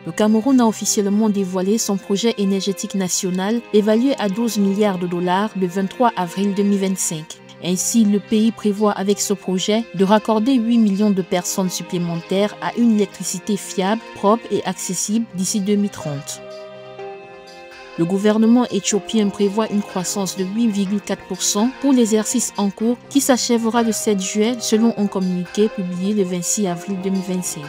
Le Cameroun a officiellement dévoilé son projet énergétique national évalué à 12 milliards de dollars le 23 avril 2025. Ainsi, le pays prévoit avec ce projet de raccorder 8 millions de personnes supplémentaires à une électricité fiable, propre et accessible d'ici 2030. Le gouvernement éthiopien prévoit une croissance de 8,4% pour l'exercice en cours qui s'achèvera le 7 juillet selon un communiqué publié le 26 avril 2025.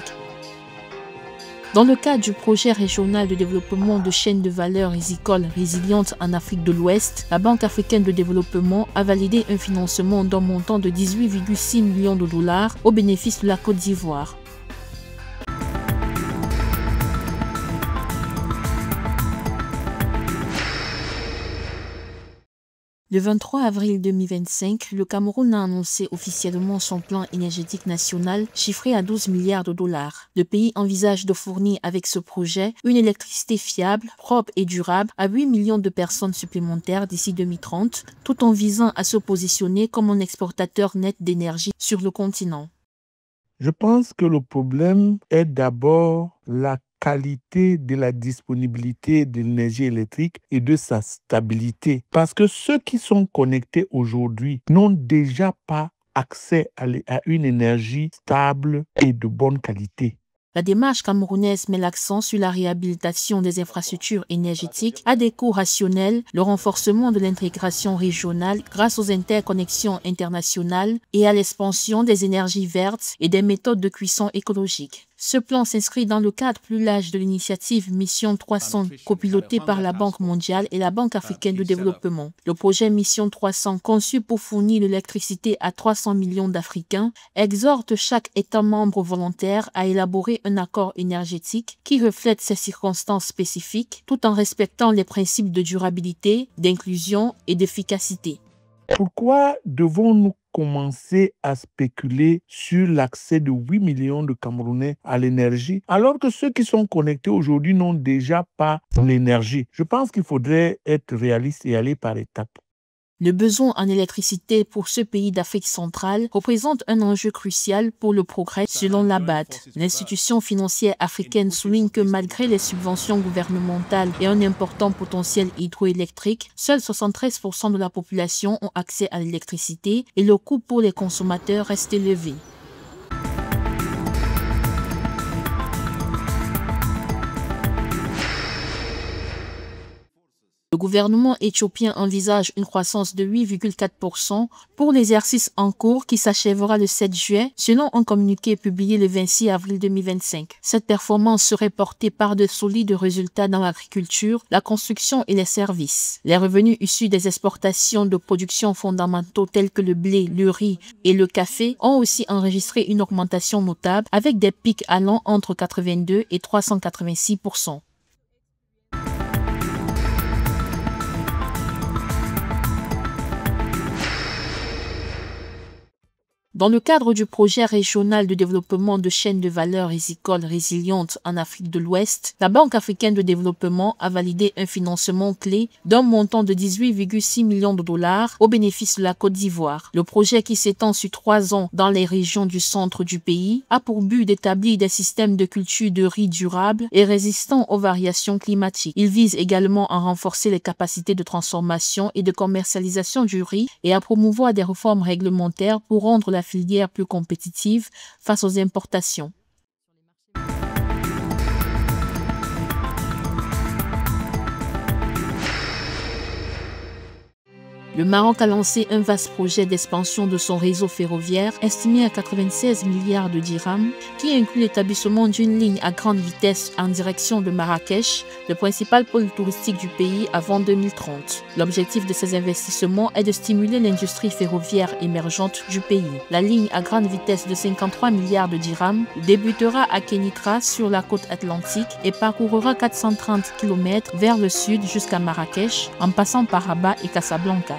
Dans le cadre du projet régional de développement de chaînes de valeur rizicoles résilientes en Afrique de l'Ouest, la Banque africaine de développement a validé un financement d'un montant de 18,6 millions de dollars au bénéfice de la Côte d'Ivoire. Le 23 avril 2025, le Cameroun a annoncé officiellement son plan énergétique national chiffré à 12 milliards de dollars. Le pays envisage de fournir avec ce projet une électricité fiable, propre et durable à 8 millions de personnes supplémentaires d'ici 2030, tout en visant à se positionner comme un exportateur net d'énergie sur le continent. Je pense que le problème est d'abord la qualité de la disponibilité de l'énergie électrique et de sa stabilité. Parce que ceux qui sont connectés aujourd'hui n'ont déjà pas accès à une énergie stable et de bonne qualité. La démarche camerounaise met l'accent sur la réhabilitation des infrastructures énergétiques à des coûts rationnels, le renforcement de l'intégration régionale grâce aux interconnexions internationales et à l'expansion des énergies vertes et des méthodes de cuisson écologiques. Ce plan s'inscrit dans le cadre plus large de l'initiative Mission 300, copilotée par la Banque mondiale et la Banque africaine de développement. Le projet Mission 300, conçu pour fournir l'électricité à 300 millions d'Africains, exhorte chaque État membre volontaire à élaborer un accord énergétique qui reflète ses circonstances spécifiques, tout en respectant les principes de durabilité, d'inclusion et d'efficacité. Pourquoi devons-nous commencer à spéculer sur l'accès de 8 millions de Camerounais à l'énergie, alors que ceux qui sont connectés aujourd'hui n'ont déjà pas l'énergie? Je pense qu'il faudrait être réaliste et aller par étapes. Le besoin en électricité pour ce pays d'Afrique centrale représente un enjeu crucial pour le progrès selon la BAD. L'institution financière africaine souligne que malgré les subventions gouvernementales et un important potentiel hydroélectrique, seuls 73% de la population ont accès à l'électricité et le coût pour les consommateurs reste élevé. Le gouvernement éthiopien envisage une croissance de 8,4% pour l'exercice en cours qui s'achèvera le 7 juillet, selon un communiqué publié le 26 avril 2025. Cette performance serait portée par de solides résultats dans l'agriculture, la construction et les services. Les revenus issus des exportations de productions fondamentaux tels que le blé, le riz et le café ont aussi enregistré une augmentation notable avec des pics allant entre 82 et 386%. Dans le cadre du projet régional de développement de chaînes de valeur rizicoles résilientes en Afrique de l'Ouest, la Banque africaine de développement a validé un financement clé d'un montant de 18,6 millions de dollars au bénéfice de la Côte d'Ivoire. Le projet, qui s'étend sur 3 ans dans les régions du centre du pays, a pour but d'établir des systèmes de culture de riz durables et résistants aux variations climatiques. Il vise également à renforcer les capacités de transformation et de commercialisation du riz et à promouvoir des réformes réglementaires pour rendre la filière plus compétitive face aux importations. Le Maroc a lancé un vaste projet d'expansion de son réseau ferroviaire estimé à 96 milliards de dirhams qui inclut l'établissement d'une ligne à grande vitesse en direction de Marrakech, le principal pôle touristique du pays, avant 2030. L'objectif de ces investissements est de stimuler l'industrie ferroviaire émergente du pays. La ligne à grande vitesse de 53 milliards de dirhams débutera à Kenitra sur la côte atlantique et parcourra 430 km vers le sud jusqu'à Marrakech en passant par Rabat et Casablanca.